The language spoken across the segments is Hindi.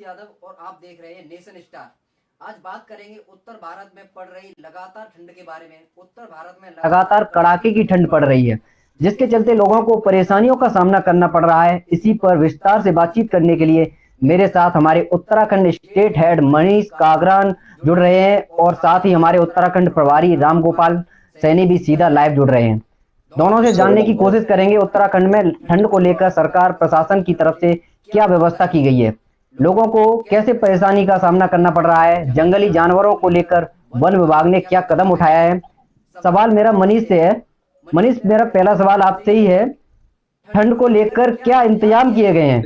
यादव और आप देख रहे हैं नेशन स्टार। आज बात करेंगे उत्तर भारत में पड़ रही लगातार ठंड के बारे में। उत्तर भारत में लगातार कड़ाके की ठंड पड़ रही है, जिसके चलते लोगों को परेशानियों का सामना करना पड़ रहा है। इसी पर विस्तार से बातचीत करने के लिए मेरे साथ हमारे उत्तराखंड स्टेट हेड मनीष कागरान जुड़ रहे हैं और साथ ही हमारे उत्तराखंड प्रभारी रामगोपाल सैनी भी सीधा लाइव जुड़ रहे हैं। दोनों से जानने की कोशिश करेंगे उत्तराखंड में ठंड को लेकर सरकार प्रशासन की तरफ से क्या व्यवस्था की गई है, लोगों को कैसे परेशानी का सामना करना पड़ रहा है, जंगली जानवरों को लेकर वन विभाग ने क्या कदम उठाया है। सवाल मेरा मनीष से है। मनीष, मेरा पहला सवाल आपसे ही है, ठंड को लेकर क्या इंतजाम किए गए हैं?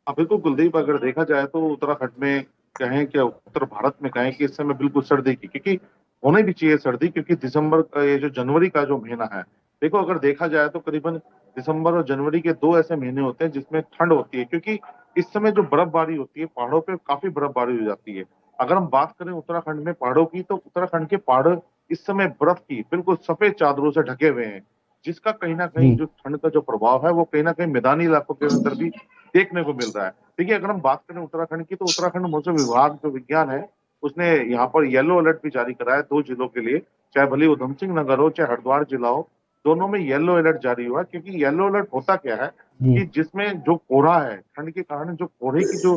बिल्कुल कुलदीप, अगर देखा जाए तो उत्तराखंड में कहें कि उत्तर भारत में कहें कि इस समय बिल्कुल सर्दी की, क्योंकि होने भी चाहिए सर्दी, क्योंकि दिसंबर का ये जो जनवरी का जो महीना है, देखो अगर देखा जाए तो करीबन दिसंबर और जनवरी के दो ऐसे महीने होते हैं जिसमें ठंड होती है, क्योंकि इस समय जो बर्फबारी होती है पहाड़ों पे काफी बर्फबारी हो जाती है। अगर हम बात करें उत्तराखंड में पहाड़ों की, तो उत्तराखंड के पहाड़ इस समय बर्फ की बिल्कुल सफेद चादरों से ढके हुए हैं, जिसका कहीं ना कहीं जो ठंड का जो प्रभाव है वो कहीं ना कहीं मैदानी इलाकों के अंदर भी देखने को मिल रहा है। देखिए, अगर हम बात करें उत्तराखंड की, तो उत्तराखंड मौसम विभाग जो विज्ञान है उसने यहाँ पर येलो अलर्ट भी जारी करा है 2 जिलों के लिए, चाहे भले उधम सिंह नगर हो चाहे हरिद्वार जिला हो, दोनों में येलो अलर्ट जारी हुआ है। क्योंकि येलो अलर्ट होता क्या है कि जिसमें जो कोहरा है, ठंड के कारण जो कोहरे की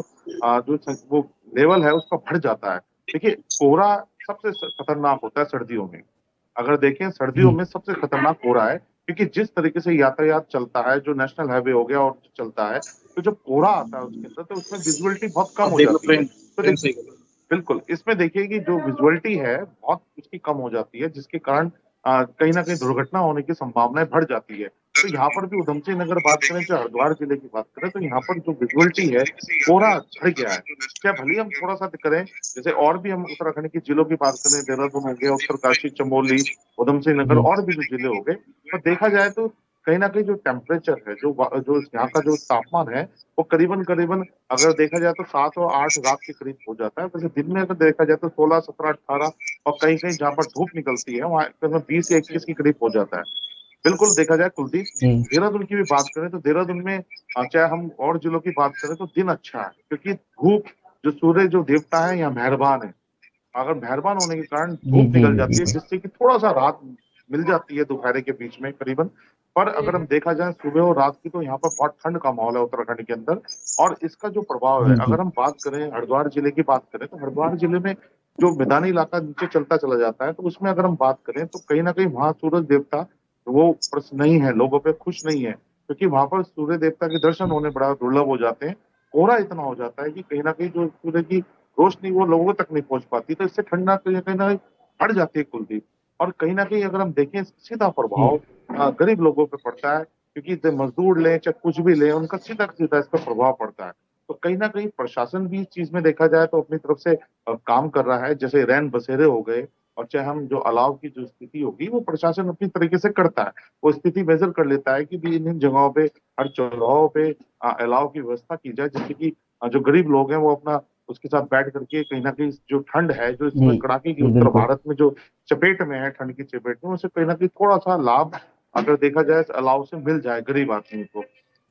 वो लेवल है उसका बढ़ जाता है। देखिए, कोहरा सबसे खतरनाक होता है सर्दियों में। अगर देखें सर्दियों में सबसे खतरनाक कोहरा है, क्योंकि जिस तरीके से यातायात चलता है, जो नेशनल हाईवे हो गया और चलता है, तो जब कोहरा आता है उसके अंदर तो उसमें विजुअलिटी बहुत कम हो जाती है। तो देखिए, बिल्कुल इसमें देखिए कि जो विजुअलिटी है बहुत उसकी कम हो जाती है, जिसके कारण कहीं ना कहीं दुर्घटना होने की संभावनाएं बढ़ जाती है। तो यहाँ पर भी उधम सिंह नगर बात करें चाहे हरिद्वार जिले की बात करें, तो यहाँ पर जो विजुअलिटी है कोहरा बढ़ गया है। क्या भले हम थोड़ा सा करें, जैसे और भी हम उत्तराखंड के जिलों की बात करें, देहरादून हो गया, उत्तरकाशी, चमोली, उधम सिंह नगर और भी जो जिले हो गए, तो देखा जाए तो कहीं ना कहीं जो टेम्परेचर है, जो यहाँ का जो तापमान है वो करीबन करीबन अगर देखा जाए तो 7 और 8 रात के करीब हो जाता है। वैसे दिन में अगर देखा जाए तो 16, 17, 18 और कहीं कहीं जहाँ पर धूप निकलती है वहाँ 20 या 21 के करीब हो जाता है। बिल्कुल देखा जाए कुलदीप, देहरादून की भी बात करें तो देहरादून में चाहे हम और जिलों की बात करें तो दिन अच्छा है, क्योंकि धूप जो सूर्य जो देवता है यहाँ मेहरबान है। अगर मेहरबान होने के कारण धूप निकल जाती है, जिससे कि थोड़ा सा राहत मिल जाती है दोपहर के बीच में करीबन। पर अगर हम देखा जाए सुबह और रात की, तो यहाँ पर बहुत ठंड का माहौल है उत्तराखंड के अंदर। और इसका जो प्रभाव है, अगर हम बात करें हरिद्वार जिले की बात करें, तो हरिद्वार जिले में जो मैदानी इलाका नीचे चलता चला जाता है, तो उसमें अगर हम बात करें तो कहीं ना कहीं वहाँ सूरज देवता वो प्रसन्न नहीं है, लोगों पे खुश नहीं है, क्योंकि वहां पर सूर्य देवता के दर्शन होने बड़ा दुर्लभ हो जाते हैं। कोहरा इतना हो जाता है कि कहीं ना कहीं जो सूर्य की रोशनी वो लोगों तक नहीं पहुंच पाती, तो इससे ठंडा कहीं ना कहीं बढ़ जाती है कुलदीप। और कहीं ना कहीं अगर हम देखें सीधा प्रभाव गरीब लोगों पे पड़ता है, क्योंकि मजदूर लें चाहे कुछ भी लें, उनका सीधा सीधा इस पर प्रभाव पड़ता है। तो कहीं ना कहीं प्रशासन भी इस चीज में देखा जाए तो अपनी तरफ से काम कर रहा है, जैसे रैन बसेरे हो गए, और चाहे हम जो अलाव की जो स्थिति होगी वो प्रशासन अपनी तरीके से करता है। वो स्थिति मेजर कर लेता है कि भी इन जगहों पे हर चौराहों पे अलाव की व्यवस्था की जाए, जिससे कि जो गरीब लोग हैं वो अपना उसके साथ बैठ करके कहीं ना कहीं जो ठंड है, जो इसमें कड़ाके की उत्तर भारत में जो चपेट में है, ठंड की चपेट में, उसे कहीं ना कहीं थोड़ा सा लाभ अगर देखा जाए अलाव से मिल जाए गरीब आदमी को।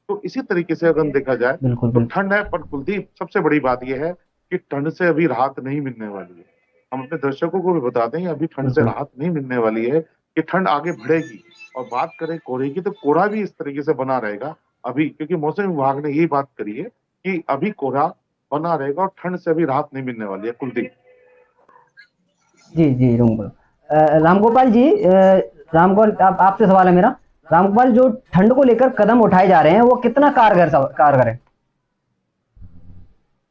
तो इसी तरीके से अगर देखा जाए तो ठंड है, पर कुलदीप सबसे बड़ी बात यह है कि ठंड से अभी राहत नहीं मिलने वाली है। हम अपने दर्शकों को भी बता दें, अभी ठंड से राहत नहीं मिलने वाली है, कि ठंड आगे बढ़ेगी। और बात करें कोहरे की, तो कोहरा भी इस तरीके से बना रहेगा अभी, क्योंकि मौसम विभाग ने यही बात करी है कि अभी कोहरा बना रहेगा और ठंड से अभी राहत नहीं मिलने वाली है कुलदीप। जी जी रामगोपाल जी, रामगोपाल आपसे सवाल है मेरा। रामगोपाल, जो ठंड को लेकर कदम उठाए जा रहे हैं वो कितना कारगर है?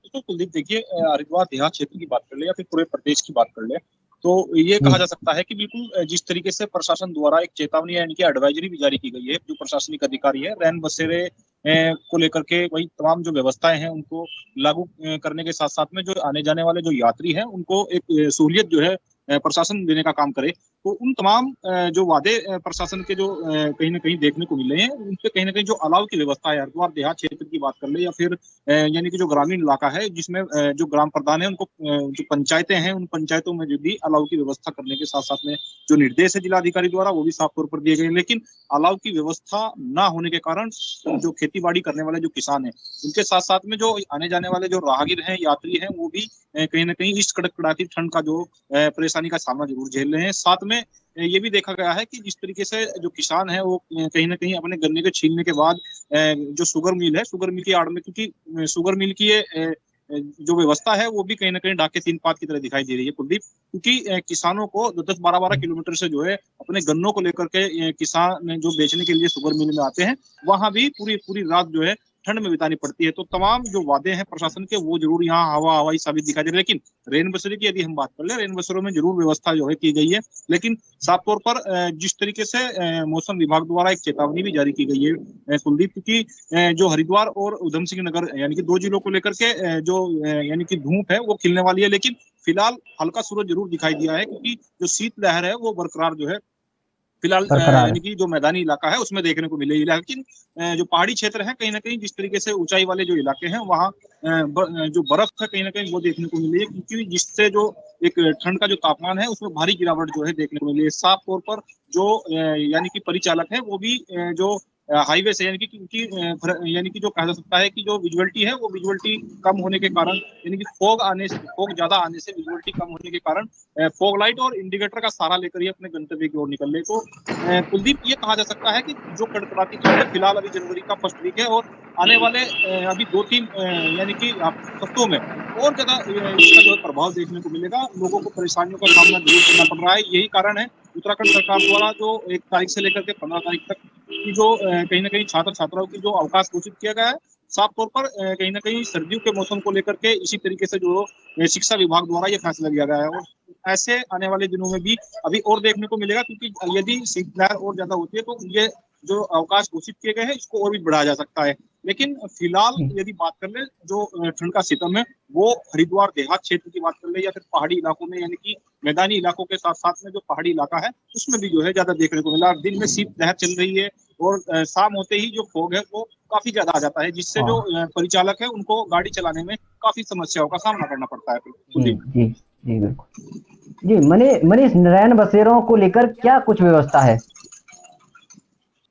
तो कुलदीप देखिए, हरिद्वार देहात क्षेत्र की बात कर ले या फिर पूरे प्रदेश की बात कर ले, तो ये कहा जा सकता है कि बिल्कुल जिस तरीके से प्रशासन द्वारा एक चेतावनी यानी कि एडवाइजरी भी जारी की गई है, जो प्रशासनिक अधिकारी है रैन बसेरे को लेकर के वही तमाम जो व्यवस्थाएं हैं उनको लागू करने के साथ साथ में जो आने जाने वाले जो यात्री हैं उनको एक सहूलियत जो है प्रशासन देने का काम करे। तो उन तमाम जो वादे प्रशासन के जो कहीं ना कहीं देखने को मिले हैं, उन पे कहीं ना कहीं जो अलाव की व्यवस्था है, हरिद्वार देहात क्षेत्र की बात कर ले या फिर यानी कि जो ग्रामीण इलाका है जिसमें जो ग्राम प्रधान है उनको जो पंचायतें हैं, उन पंचायतों में जो भी अलाव की व्यवस्था करने के साथ साथ में जो निर्देश है जिलाधिकारी द्वारा वो भी साफ तौर पर दिए गए। लेकिन अलाव की व्यवस्था ना होने के कारण जो खेती बाड़ी करने वाले जो किसान हैं, उनके साथ साथ में जो आने जाने वाले जो राहगीर हैं, यात्री हैं, वो भी कहीं ना कहीं इस कड़कड़ाती ठंड का जो परेशानी का सामना जरूर झेल रहे हैं। साथ में ये भी देखा गया है कि जिस तरीके से जो किसान है वो कहीं ना कहीं अपने गन्ने के छीलने के बाद जो शुगर मिल है, शुगर मिल की आड़ में, क्योंकि शुगर मिल की ये जो व्यवस्था है वो भी कहीं ना कहीं डाक के तीन पात की तरह दिखाई दे रही है कुलदीप, क्योंकि किसानों को 10-12 किलोमीटर से जो है अपने गन्नों को लेकर के किसान जो बेचने के लिए शुगर मिल में आते हैं, वहां भी पूरी पूरी रात जो है ठंड में बितानी पड़ती है। तो तमाम जो वादे हैं प्रशासन के वो जरूर यहाँ हवा हवाई साबित दिखाई दे रहे हैं। लेकिन रेन बसेरे की यदि हम बात कर ले, रेन बसेरों में जरूर व्यवस्था जो है की गई है, लेकिन साफ तौर पर जिस तरीके से मौसम विभाग द्वारा एक चेतावनी भी जारी की गई है कुलदीप, क्योंकि जो हरिद्वार और उधम सिंह नगर यानी कि 2 जिलों को लेकर के जो यानी कि धूप है वो खिलने वाली है, लेकिन फिलहाल हल्का सूरज जरूर दिखाई दिया है, क्योंकि जो शीतलहर है वो बरकरार जो है फिलहाल बरकरार है। यानी कि जो मैदानी इलाका है उसमें देखने को मिलेगी। लेकिन जो पहाड़ी क्षेत्र है, कहीं ना कहीं जिस तरीके से ऊंचाई वाले जो इलाके हैं वहाँ जो बर्फ है कहीं ना कहीं वो देखने को मिली है, क्योंकि जिससे जो एक ठंड का जो तापमान है उसमें भारी गिरावट जो है देखने को मिली है। साफ तौर पर जो यानी कि परिचालक है वो भी जो हाईवे से यानी कि जो कहा जा सकता है कि जो विजुअलिटी है वो विजुअलिटी कम होने के कारण, यानी कि फॉग ज्यादा आने से विजुअलिटी कम होने के कारण फॉग लाइट और इंडिकेटर का सहारा लेकर ही अपने गंतव्य की ओर निकल रहे। तो कुलदीप ये कहा जा सकता है कि जो कड़कड़ाती ठंड है फिलहाल अभी जनवरी का फर्स्ट वीक है, और आने वाले अभी 2-3 यानी कि हफ्तों में और ज्यादा इसका जो है प्रभाव देखने को मिलेगा। लोगों को परेशानियों का सामना जरूर करना पड़ रहा है। यही कारण है उत्तराखंड सरकार द्वारा जो 1 तारीख से लेकर के 15 तारीख तक की जो कहीं ना कहीं छात्र छात्राओं की जो अवकाश घोषित किया गया है, साफ तौर पर कहीं ना कहीं सर्दियों के मौसम को लेकर के इसी तरीके से जो शिक्षा विभाग द्वारा ये फैसला लिया गया है। और ऐसे आने वाले दिनों में भी अभी और देखने को मिलेगा, क्योंकि यदि शीतलहर और ज्यादा होती है तो ये जो अवकाश घोषित किए गए हैं इसको और भी बढ़ाया जा सकता है। लेकिन फिलहाल यदि बात कर ले जो ठंड का सितम है वो हरिद्वार देहात क्षेत्र की बात कर ले या फिर पहाड़ी इलाकों में, यानी कि मैदानी इलाकों के साथ साथ में जो पहाड़ी इलाका है उसमें भी जो है ज्यादा देखने को मिला। दिन में शीतलहर चल रही है और शाम होते ही जो फॉग है वो काफी ज्यादा आ जाता है, जिससे जो परिचालक है उनको गाड़ी चलाने में काफी समस्याओं का सामना करना पड़ता है। जी जी जी बिल्कुल जी। मनीष, रैन बसेरों को लेकर क्या कुछ व्यवस्था है?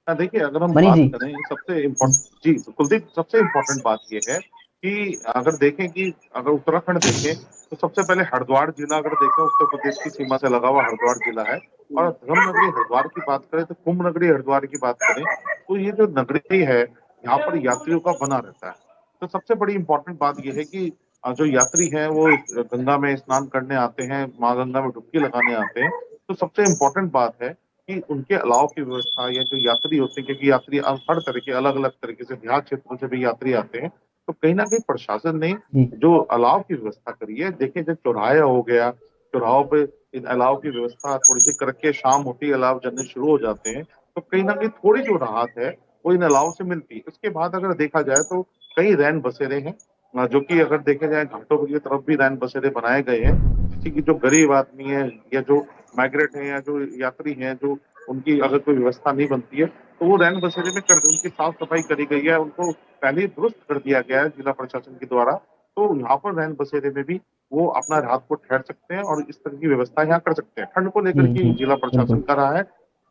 देखिए, अगर हम मनीष बात जी। करें सबसे इम्पोर्टेंट जी कुलदीप, सबसे इम्पोर्टेंट बात ये है कि अगर देखें कि अगर उत्तराखंड देखें तो सबसे पहले हरिद्वार जिला अगर देखें, उत्तर प्रदेश की सीमा से लगा हुआ हरिद्वार जिला है। और धर्म नगरी हरिद्वार की बात करें तो कुंभ नगरी हरिद्वार की बात करें तो ये जो नगरी है यहाँ पर यात्रियों का बना रहता है। तो सबसे बड़ी इम्पोर्टेंट बात यह है कि जो यात्री हैं वो गंगा में स्नान करने आते हैं, माँ गंगा में डुबकी लगाने आते हैं। तो सबसे इम्पोर्टेंट बात है कि उनके अलाव की व्यवस्था या जो यात्री होते हैं, क्योंकि यात्री हर तरह के अलग अलग तरीके से देहात क्षेत्रों से भी यात्री आते हैं, तो कहीं ना कहीं प्रशासन ने जो अलाव की व्यवस्था करी है, देखिए जब चौराहा हो गया, चौराहों पे इन अलाव की व्यवस्था थोड़ी सी करके शाम होती है अलाव जलने शुरू हो जाते हैं, तो कहीं ना कहीं थोड़ी जो राहत है वो इन अलाव से मिलती है। उसके बाद अगर देखा जाए तो कई रैन बसेरे हैं जो कि अगर देखे जाए घाटों की तरफ भी रैन बसेरे बनाए गए हैं, जिससे कि जो गरीब आदमी है या जो माइग्रेट है या जो यात्री हैं, जो उनकी अगर कोई व्यवस्था नहीं बनती है तो वो रैन बसेरे में कर उनकी साफ सफाई करी गई है, उनको पहले ही दुरुस्त कर दिया गया है जिला प्रशासन के द्वारा। तो यहाँ पर रैन बसेरे में भी वो अपना रात को ठहर सकते हैं और इस तरह की व्यवस्था यहाँ कर सकते हैं। ठंड को लेकर के जिला प्रशासन कर रहा है,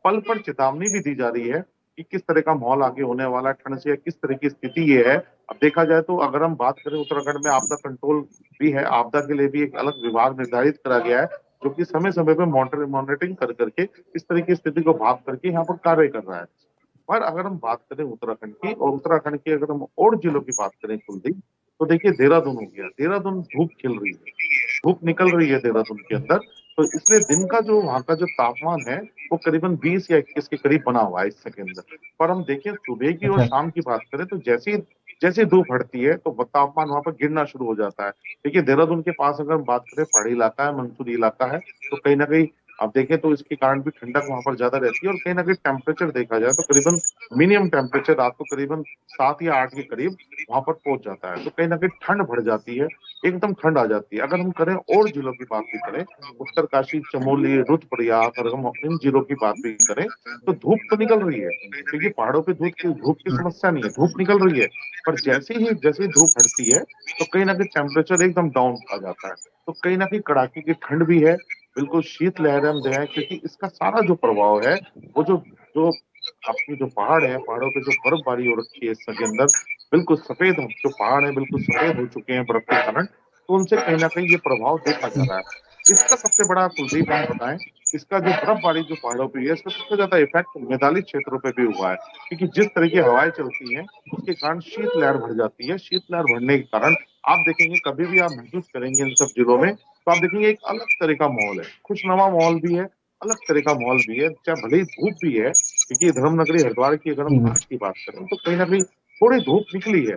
पल पर चेतावनी भी दी जा रही है कि किस तरह का माहौल आगे होने वाला है ठंड से, या किस तरह की स्थिति ये है। अब देखा जाए तो अगर हम बात करें उत्तराखंड में आपदा कंट्रोल भी है, आपदा के लिए भी एक अलग विभाग निर्धारित करा गया है जो कि समय समय पर मॉनिटरिंग कर करके इस तरह की स्थिति को भाप करके यहाँ पर कार्य कर रहा है। पर अगर हम बात करें उत्तराखंड की, और उत्तराखंड की अगर हम और जिलों की बात करें कुलदीप, तो देखिए देहरादून हो गया, देहरादून धूप खिल रही है, धूप निकल रही है देहरादून के अंदर। तो इसलिए दिन का जो वहाँ का जो तापमान है वो करीबन 20 या 21 के करीब बना हुआ है इस के अंदर। पर हम देखें सुबह की और शाम की बात करें तो जैसे जैसे धूप हटती है तो तापमान वहां पर गिरना शुरू हो जाता है। देखिए देहरादून के पास अगर हम बात करें पहाड़ी इलाका है, मंसूरी इलाका है, तो कहीं ना कहीं आप देखें तो इसके कारण भी ठंडक वहां पर ज्यादा रहती है। और कहीं ना कहीं टेम्परेचर देखा जाए तो करीबन मिनिमम टेम्परेचर रात को करीबन 7 या 8 के करीब वहां पर पहुंच जाता है। तो कहीं ना कहीं ठंड बढ़ जाती है, एकदम ठंड आ जाती है। अगर हम करें और जिलों की बात भी करें, उत्तरकाशी, चमोली, रुद्रप्रयाग, अगर हम इन जिलों की बात भी करें तो धूप तो निकल रही है, क्योंकि पहाड़ों पे धूप की समस्या नहीं है, धूप निकल रही है। पर जैसे ही धूप हटती है तो कहीं ना कहीं टेम्परेचर एकदम डाउन आ जाता है। तो कहीं ना कहीं कड़ाके की ठंड भी है, बिल्कुल शीत लहरें हम दें, क्योंकि इसका सारा जो प्रभाव है वो जो जो आपकी जो पहाड़ है, पहाड़ों पे जो बर्फबारी हो रखी है इस समय के अंदर, बिल्कुल सफेद जो पहाड़ है बिल्कुल सफेद हो चुके हैं बर्फ के कारण। तो उनसे कहीं ना कहीं ये प्रभाव देखा जा रहा है। इसका सबसे बड़ा कुलदीप हम बताएं, इसका जो बर्फबारी जो पहाड़ों पे है इसका सबसे ज्यादा इफेक्ट मैदानी क्षेत्रों पे भी हुआ है, क्योंकि जिस तरह की हवाएं चलती हैं उसके कारण शीतलहर बढ़ जाती है। शीतलहर बढ़ने के कारण आप देखेंगे, कभी भी आप महसूस करेंगे इन सब जिलों में, तो आप देखेंगे एक अलग तरह का माहौल है, खुशनुमा माहौल भी है, अलग तरह का माहौल भी है, चाहे भले ही धूप भी है। क्योंकि धर्मनगरी हरिद्वार की अगर हम आज की बात करें तो कहीं ना कहीं थोड़ी धूप निकली है,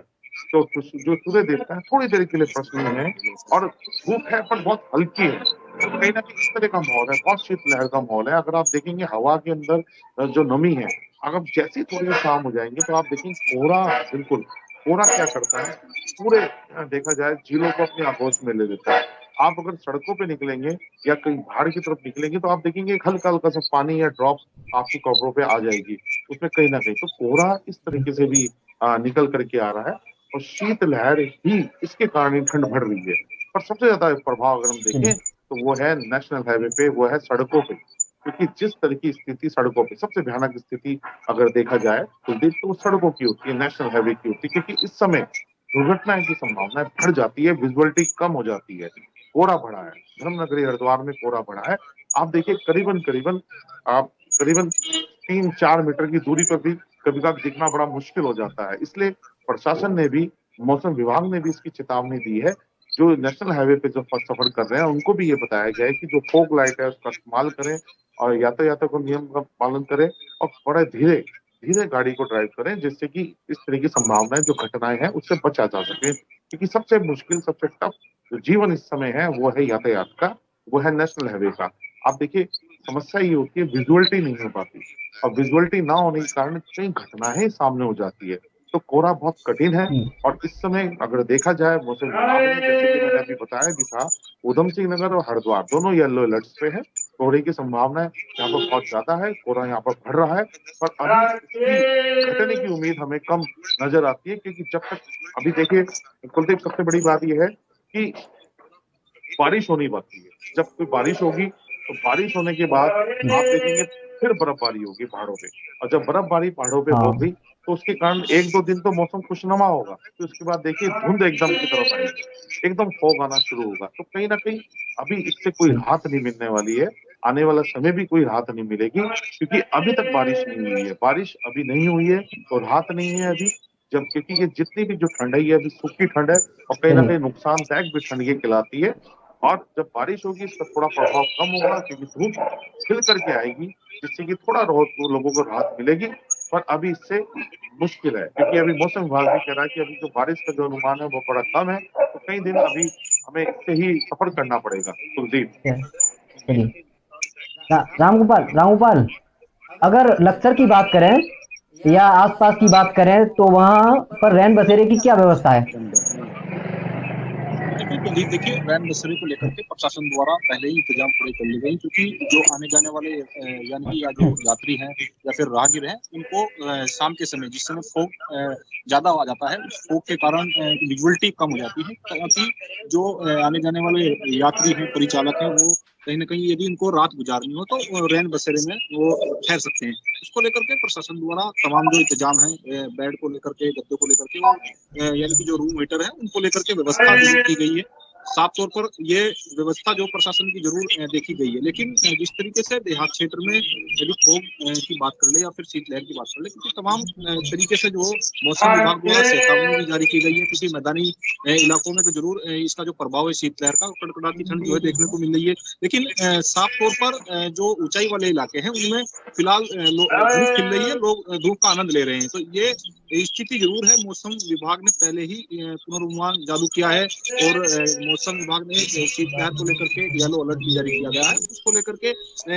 तो जो सूर्य देवता है थोड़ी देर के लिए प्रसन्न है, और धूप है पर बहुत हल्की है। तो कहीं ना कहीं इस तरह का माहौल है, बहुत शीतलहर का माहौल है। अगर आप देखेंगे हवा के अंदर जो नमी है, अगर जैसे ही थोड़ी शाम हो जाएंगे तो आप देखेंगे कोहरा, बिल्कुल कोहरा क्या करता है, पूरे देखा जाए झीलों को अपनी आगोश में ले लेता है। आप अगर सड़कों पे निकलेंगे या कहीं बाहर की तरफ निकलेंगे तो आप देखेंगे एक हल्का हल्का सा पानी या ड्रॉप आपके कपड़ों पे आ जाएगी उसमें कहीं ना कहीं। तो कोहरा इस तरीके से भी निकल करके आ रहा है, और शीतलहर ही इसके कारण ही ठंड बढ़ रही है। पर सबसे ज्यादा प्रभाव अगर हम देखें तो वो है नेशनल हाईवे पे, वो है सड़कों पे। क्योंकि जिस तरह की स्थिति सड़कों पे, सबसे भयानक स्थिति अगर देखा जाए कुलदीप, तो वो सड़कों की होती है, नेशनल हाईवे की होती है। क्योंकि इस समय दुर्घटनाएं की संभावना बढ़ जाती है, विजुअलिटी कम हो जाती है, कोहरा बढ़ा है, धर्मनगरी हरिद्वार में कोहरा बढ़ा है। आप देखिए करीबन करीबन आप करीबन 3-4 मीटर की दूरी पर भी कभी कभी दिखना बड़ा मुश्किल हो जाता है। इसलिए प्रशासन ने भी, मौसम विभाग ने भी इसकी चेतावनी दी है। जो नेशनल हाईवे पे जो सफर कर रहे हैं उनको भी ये बताया गया है कि जो फोग लाइट है उसका इस्तेमाल करें, और यातायात को नियम का पालन करें, और बड़े धीरे धीरे गाड़ी को ड्राइव करें, जिससे कि इस तरह की संभावनाएं जो घटनाएं हैं उससे बचा जा सके। क्योंकि सबसे मुश्किल, सबसे टफ जो जीवन इस समय है वो है यातायात का, वो है नेशनल हाईवे का। आप देखिए समस्या ये होती है, विजुअलिटी नहीं हो पाती, और विजुअलिटी ना होने के कारण कई घटनाएं सामने हो जाती है। तो कोहरा बहुत कठिन है। और इस समय अगर देखा जाए मौसम विभाग ने, जैसे कि मैंने अभी बताया भी था, उधम सिंह नगर और हरिद्वार दोनों येलो अलर्ट्स पे है। कोहरे की संभावना यहाँ पर बहुत ज्यादा है, कोहरा यहाँ पर बढ़ रहा है। पर अभी इसकी घटने की उम्मीद हमें कम नजर आती है, क्योंकि जब तक, अभी देखिए कुलदीप, सबसे बड़ी बात यह है कि बारिश होनी बाकी है। जब कोई बारिश होगी तो बारिश होने के बाद आप देखेंगे फिर बर्फबारी होगी पहाड़ों पे, और जब बर्फबारी पहाड़ों पे हाँ। होगी तो उसके कारण 1-2 दिन तो मौसम खुशनुमा होगा, फिर उसके बाद देखिए धुंध एकदम की तरफ आएगी, एकदम फॉग आना शुरू होगा। तो कहीं ना कहीं अभी इससे कोई राहत नहीं मिलने वाली है, आने वाला समय भी कोई राहत नहीं मिलेगी, क्योंकि अभी तक बारिश नहीं हुई है, बारिश अभी नहीं हुई है तो राहत नहीं है अभी। जब क्योंकि ये जितनी भी जो ठंड है ये अभी सूखी ठंड है, और कहीं ना कहीं नुकसानदायक भी ठंड ये खिलाती है। और जब बारिश होगी इसका थोड़ा प्रभाव कम होगा, क्योंकि धूप खिल करके आएगी, जिससे कि थोड़ा लोगों को राहत मिलेगी। पर अभी इससे मुश्किल है, क्योंकि अभी मौसम विभाग भी कह रहा है कि अभी जो बारिश का जो अनुमान है वो बड़ा कम है, तो कई दिन अभी हमें इससे ही सफर करना पड़ेगा कुलदीप। चलिए, रामगोपाल, रामगोपाल, अगर लक्सर की बात करें या आसपास की बात करें तो वहां पर रैन बसेरे की क्या व्यवस्था है? बिल्कुल देखिए, रैन बसेरे को लेकर के प्रशासन द्वारा पहले ही इंतजाम पूरे कर लिए गए, क्योंकि जो आने जाने वाले यानी कि या जो यात्री हैं या फिर राहगीर हैं उनको शाम के समय, जिस समय फोग ज्यादा आ जाता है, उस फोग के कारण विजुअलिटी कम हो जाती है, ताकि जो आने जाने वाले यात्री हैं, परिचालक हैं, वो कहीं ना कहीं यदि उनको रात गुजारनी हो तो रैन बसेरे में वो ठहर सकते हैं। उसको लेकर के प्रशासन द्वारा तमाम जो इंतजाम है, बेड को लेकर के, गद्दों को लेकर के, और यानी कि जो रूम हीटर है उनको लेकर के व्यवस्था जरूर की गई है। साफ तौर पर ये व्यवस्था जो प्रशासन की जरूर देखी गई है। लेकिन जिस तरीके से देहात क्षेत्र में यदि फोग की बात कर ले या फिर शीतलहर की बात कर ले, क्योंकि तमाम तरीके से जो मौसम विभाग द्वारा चेतावनी भी जारी की गई है, क्योंकि मैदानी इलाकों में तो जरूर इसका जो प्रभाव है शीतलहर का, कड़कड़ाती ठंड जो है देखने को मिल रही है। लेकिन साफ तौर पर जो ऊंचाई वाले इलाके हैं उनमें फिलहाल धूप खिल रही है, लोग धूप का आनंद ले रहे हैं। तो ये स्थिति जरूर है। मौसम विभाग ने पहले ही पूर्वानुमान जारी किया है, और मौसम विभाग ने शीतलहर को लेकर के येलो अलर्ट भी जारी किया गया है। उसको लेकर के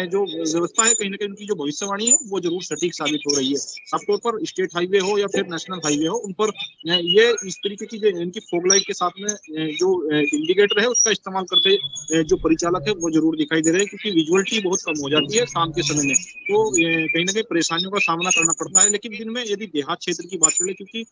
जो व्यवस्था है, कहीं ना कहीं उनकी जो भविष्यवाणी है वो जरूर सटीक साबित हो रही है। साफ तौर पर स्टेट हाईवे हो या फिर नेशनल हाईवे हो, उन पर ये इस तरीके की जो इनकी फॉग लाइट के साथ में जो इंडिकेटर है उसका इस्तेमाल करते जो परिचालक है वो जरूर दिखाई दे रहे हैं, क्योंकि विजुअलिटी बहुत कम हो जाती है शाम के समय में, तो कहीं ना कहीं परेशानियों का सामना करना पड़ता है। लेकिन दिन में यदि देहात क्षेत्र की बात करें, क्योंकि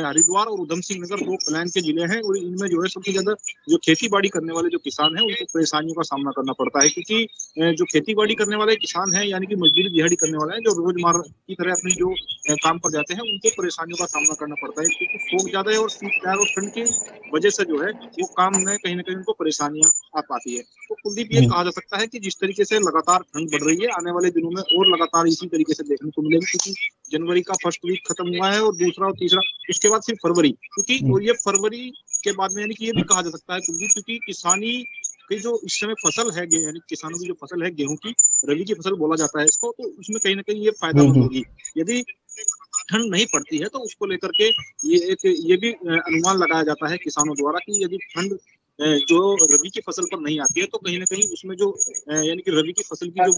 हरिद्वार और उधम सिंह नगर दो प्लान के जिले हैं और इनमें जो है सबसे ज्यादा जो खेती बाड़ी करने वाले जो किसान हैं उनको परेशानियों का सामना करना पड़ता है, क्योंकि जो खेती बाड़ी करने वाले किसान हैं यानी कि मजदूरी दिहाड़ी करने वाले हैं, जो रोजमर्रा की तरह अपनी जो काम पर जाते हैं, उनको परेशानियों का सामना करना पड़ता है, क्योंकि फॉग ज्यादा है और शीतलहर और ठंड की वजह से जो है वो काम में कहीं ना कहीं उनको परेशानियां आ पाती है। तो कुलदीप, ये कहा जा सकता है कि जिस तरीके से लगातार ठंड बढ़ रही है, आने वाले दिनों में और लगातार इसी तरीके से देखने को मिलेगी, क्योंकि जनवरी का फर्स्ट वीक खत्म हुआ है और दूसरा और तीसरा उसके बाद सिर्फ फरवरी, क्योंकि और ये फरवरी के बाद में यानी कि ये भी कहा जा सकता है कुलदीप, क्योंकि किसानी की जो इस समय फसल है, यानी किसानों की जो फसल है गेहूं की, रबी की फसल बोला जाता है इसको, तो उसमें कहीं ना कहीं ये फायदेमंद होगी। यदि ठंड नहीं पड़ती है तो उसको लेकर के ये भी अनुमान लगाया जाता है किसानों द्वारा कि यदि ठंड जो रबी की फसल पर नहीं आती है तो कहीं ना कहीं उसमें जो यानी कि रबी की फसल की जो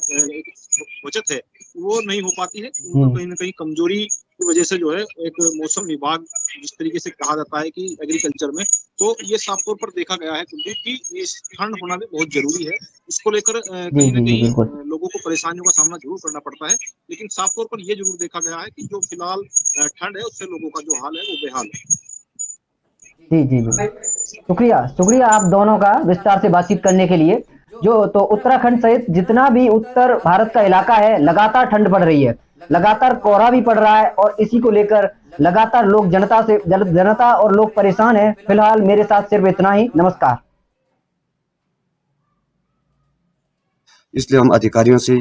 बचत है वो नहीं हो पाती है, तो कहीं ना कहीं कमजोरी की वजह से जो है एक मौसम विभाग जिस तरीके से कहा जाता है कि एग्रीकल्चर में, तो ये साफ तौर पर देखा गया है कुलदीप की ये ठंड होना भी बहुत जरूरी है। इसको लेकर कहीं ना कहीं लोगों को परेशानियों का सामना जरूर करना पड़ता है, लेकिन साफ तौर पर ये जरूर देखा गया है कि जो फिलहाल ठंड है उससे लोगों का जो हाल है वो बेहाल है। जी जी शुक्रिया शुक्रिया आप दोनों का विस्तार से बातचीत करने के लिए। जो तो उत्तराखंड सहित जितना भी उत्तर भारत का इलाका है लगातार ठंड पड़ रही है, लगातार कोहरा भी पड़ रहा है और इसी को लेकर लगातार लोग जनता और लोग परेशान हैं। फिलहाल मेरे साथ सिर्फ इतना ही। नमस्कार। इसलिए हम अधिकारियों से